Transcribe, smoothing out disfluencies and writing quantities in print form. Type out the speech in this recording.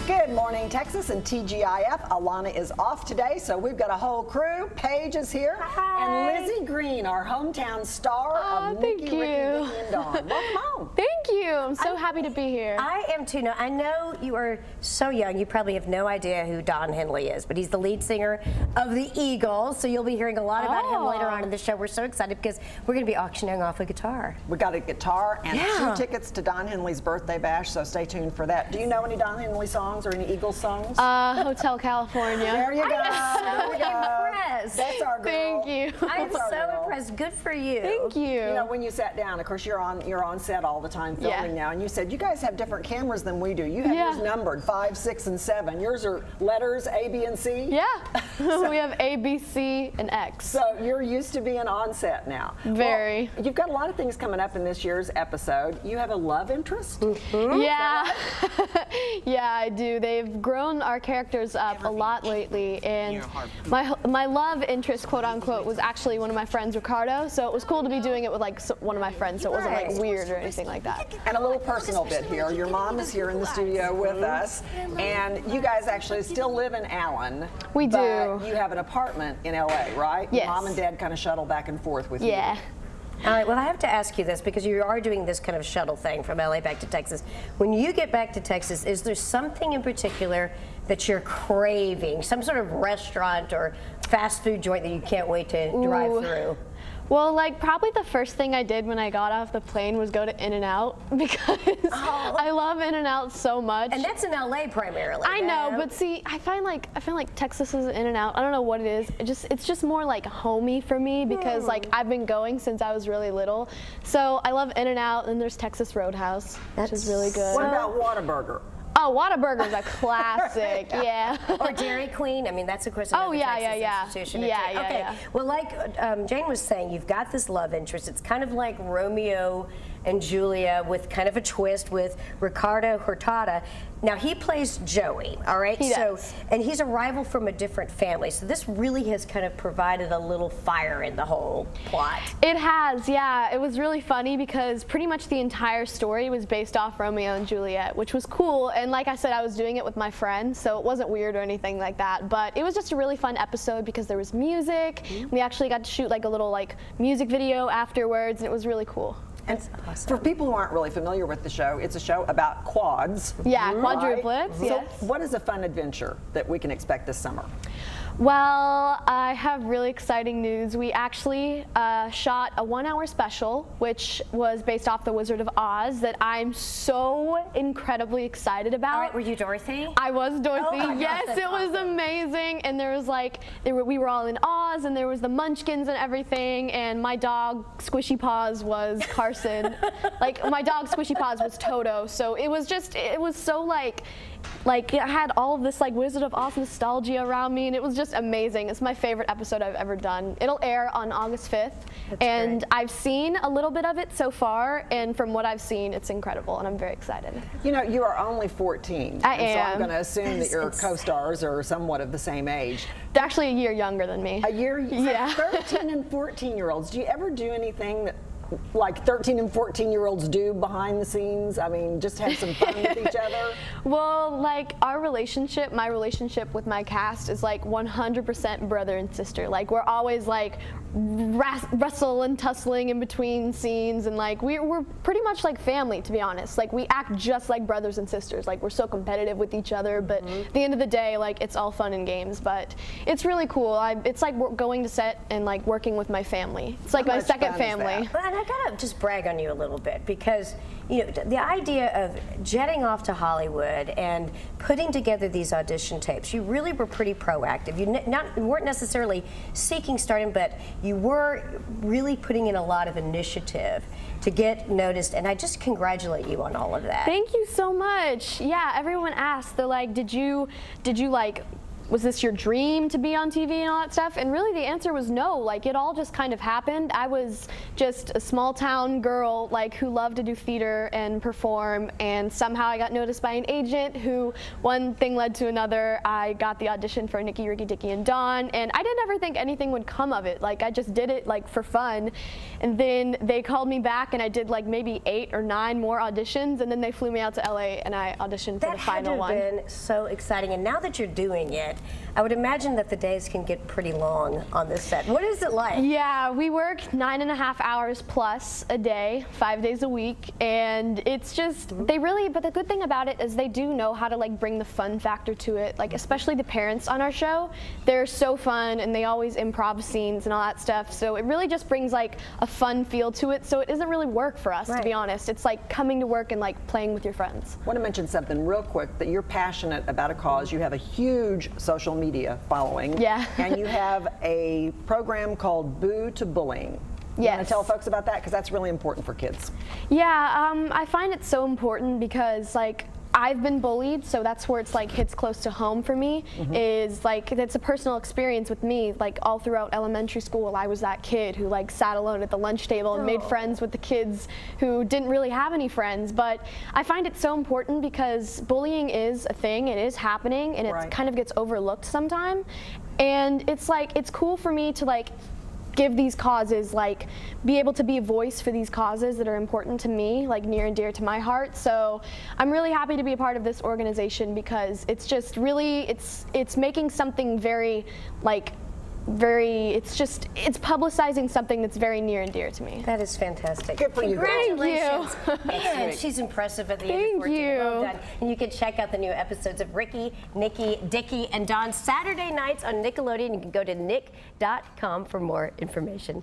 Good morning, Texas and TGIF. Alana is off today, so we've got a whole crew. Paige is here. Hi. And Lizzy Greene, our hometown star of Nikki, Ricky, Vicky, and Dawn. Welcome home. Thank you. I'm so happy to be here. I am too. Now, I know you are so young, you probably have no idea who Don Henley is, but he's the lead singer of the Eagles, so you'll be hearing a lot about him later on in the show. We're so excited because we're going to be auctioning off a guitar. We got a guitar and 2 tickets to Don Henley's birthday bash, so stay tuned for that. Do you know any Don Henley songs or any Eagles songs? Hotel California. There you go. I'm so impressed. That's our girl. Thank you. I'm so impressed. Good for you. Thank you. You know, when you sat down, of course, you're on set all the time filming now, and you said you guys have different cameras than we do. You have yours numbered 5, 6, and 7. Yours are letters A, B, and C. Yeah. We have A, B, C, and X. So you're used to being on set now. Very. Well, you've got a lot of things coming up in this year's episode. You have a love interest. Yeah. Yeah, I do. They've grown our characters up a lot lately, and my love interest, quote unquote, was actually one of my friends, Ricardo. So it was cool to be doing it with like one of my friends, so it wasn't like weird or anything like that. And a little personal bit here. Your mom is here in the studio with us, and you guys actually still live in Allen. We do. But you have an apartment in LA, right? Yes. Mom and Dad kind of shuttle back and forth with you. Yeah. All right, well, I have to ask you this because you are doing this kind of shuttle thing from LA back to Texas. When you get back to Texas, is there something in particular that you're craving? Some sort of restaurant or fast food joint that you can't wait to drive through? Well, like probably the first thing I did when I got off the plane was go to In-N-Out because I love In-N-Out so much. And that's in LA primarily. I know, but see, I feel like Texas is In-N-Out. I don't know what it is. It's just more like homey for me because like I've been going since I was really little. So I love In-N-Out, and there's Texas Roadhouse, which is really good. What about Whataburger? Oh, Whataburger's a classic, yeah. Or Dairy Queen. I mean, that's of course another Texas institution. Okay. Well, like Jane was saying, you've got this love interest. It's kind of like Romeo and Julia with kind of a twist with Ricardo Hurtado. Now he plays Joey, all right? He does. And he's a rival from a different family. So this really has kind of provided a little fire in the whole plot. It has, yeah. It was really funny because pretty much the entire story was based off Romeo and Juliet, which was cool. And like I said, I was doing it with my friends, so it wasn't weird or anything like that. But it was just a really fun episode because there was music. We actually got to shoot like a little like music video afterwards, and it was really cool. And for people who aren't really familiar with the show, it's a show about quads. Yeah, quadruplets, yes. So what is a fun adventure that we can expect this summer? Well, I have really exciting news. We actually shot a 1-hour special, which was based off The Wizard of Oz, that I'm so incredibly excited about. All right, were you Dorothy? I was Dorothy. Oh my yes, gosh, it was amazing. And there was like, we were all in Oz, and there was the Munchkins and everything. And my dog, Squishy Paws, was Carson. Like my dog, Squishy Paws, was Toto. So it was just, it was so like I had all of this like Wizard of Oz nostalgia around me, and it was just amazing. It's my favorite episode I've ever done. It'll air on August 5th, and great. I've seen a little bit of it so far, and from what I've seen, it's incredible, and I'm very excited. You know, you are only 14. I am. So I'm going to assume that your co-stars are somewhat of the same age. They're actually a year younger than me. A year? Yeah. 13 and 14-year-olds. Do you ever do anything that like 13 and 14-year-olds do behind the scenes? I mean, just have some fun with each other? Well, like our relationship, my relationship with my cast is like 100% brother and sister. Like we're always like wrestle and tussling in between scenes, and like we're pretty much like family, to be honest. Like we act just like brothers and sisters. Like we're so competitive with each other, but at the end of the day, like it's all fun and games. But it's really cool. It's like going to set and like working with my family. It's like my second family. And I gotta just brag on you a little bit because you know the idea of jetting off to Hollywood and putting together these audition tapes, you really were pretty proactive. You weren't necessarily seeking stardom, but you were really putting in a lot of initiative to get noticed, and I just congratulate you on all of that. Thank you so much. Yeah, everyone asked, they're like, did you like was this your dream to be on TV and all that stuff? And really the answer was no. Like, it all just kind of happened. I was just a small town girl, like, who loved to do theater and perform, and somehow I got noticed by an agent who, one thing led to another. I got the audition for Nicky, Ricky, Dickie, and Dawn, and I didn't ever think anything would come of it. Like, I just did it, like, for fun. And then they called me back, and I did, like, maybe 8 or 9 more auditions, and then they flew me out to LA, and I auditioned for the final one. That had to have been so exciting. And now that you're doing it, I would imagine that the days can get pretty long on this set. What is it like? Yeah, we work 9.5 hours plus a day, 5 days a week, and it's just, but the good thing about it is they do know how to, like, bring the fun factor to it. Like, especially the parents on our show, they're so fun, and they always improv scenes and all that stuff, so it really just brings, like, a fun feel to it, so it doesn't really work for us, to be honest. It's like coming to work and, like, playing with your friends. I want to mention something real quick, that you're passionate about a cause. You have a huge social media following. Yeah. And you have a program called Boo to Bullying. You want to tell folks about that? Because that's really important for kids. Yeah, I find it so important because, like, I've been bullied, so that's where it's like hits close to home for me. Is like, it's a personal experience with me. Like, all throughout elementary school, I was that kid who, like, sat alone at the lunch table and made friends with the kids who didn't really have any friends. But I find it so important because bullying is a thing, it is happening, and it kind of gets overlooked sometimes. And it's like, it's cool for me to, like, give these causes, like, be able to be a voice for these causes that are important to me, like, near and dear to my heart. So I'm really happy to be a part of this organization because it's just really, it's making something very, like, it's publicizing something that's very near and dear to me. That is fantastic. Good for you. Congratulations. Thank you. Man, she's impressive at the age of 14. Thank you. Well done. And you can check out the new episodes of Ricky, Nikki, Dickie, and Dawn Saturday nights on Nickelodeon. You can go to nick.com for more information.